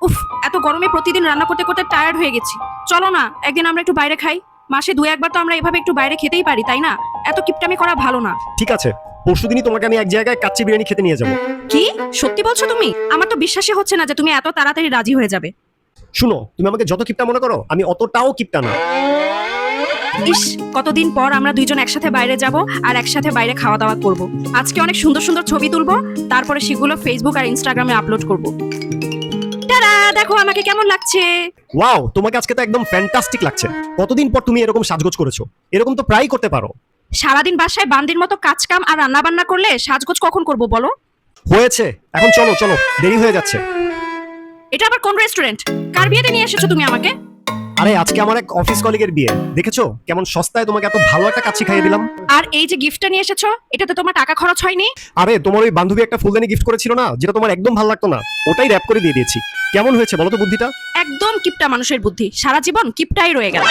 উফ, এত গরমে প্রতিদিন রান্না করতে করতে টায়ার্ড হয়ে গেছি। চলো না একদিন আমরা একটু বাইরে খাই। মাসে 2-1 বার তো আমরা এভাবে একটু বাইরে খেতেই পারি, তাই না? এত কিপটামি করা ভালো না। ঠিক আছে, পরশুদিনই তোমাকে আমি এক জায়গায় কাচ্চি বিরিয়ানি খেতে নিয়ে যাবো। কি সত্যি বলছো তুমি? আমার তো বিশ্বাসই হচ্ছে না যে তুমি এত তাড়াতাড়ি রাজি হয়ে যাবে। শুনো, তুমি আমাকে যত কিপটা মনে করো, আমি অতটাও কিপটা না। ইস, কতদিন পর আমরা দুইজন একসাথে বাইরে যাব আর একসাথে বাইরে খাওয়া দাওয়া করব। আজকে অনেক সুন্দর সুন্দর ছবি তুলবো, তারপরে সেগুলো ফেসবুক আর ইনস্টাগ্রামে আপলোড করব। টাটা, দেখো আমাকে কেমন লাগছে। ওয়াও, তোমাকে আজকে তো একদম ফ্যান্টাস্টিক লাগছে। কতদিন পর তুমি এরকম সাজগোজ করেছো? এরকম তো প্রায়ই করতে পারো। সারাদিন বাসায় বান্দির মতো কাজ কাম আর রান্না বান্না করলে সাজগোজ কখন করব বলো? হয়েছে, এখন চলো চলো, দেরি হয়ে যাচ্ছে। এটা আবার কোন রেস্টুরেন্ট? কার বিয়েতে নিয়ে এসেছো তুমি আমাকে? আরে আজকে আমার এক অফিস কলিগের বিয়ে, দেখেছো কেমন সস্তায় তোমাকে এত ভালো একটা কাচ্চি খাইয়ে দিলাম। আর এই যে গিফটটা নিয়ে এসেছো, এটাতে তোমার টাকা খরচ হয়নি? আরে তোমার ওই বান্ধবী একটা ফুলদানি গিফট করেছিল না, যেটা তোমার একদম ভালো লাগতো না, ওটাই র‍্যাপ করে দিয়ে দিয়েছি। কেমন হয়েছে বলো তো বুদ্ধিটা? একদম কিপটা মানুষের বুদ্ধি, সারা জীবন কিপটাই রয়ে গেল।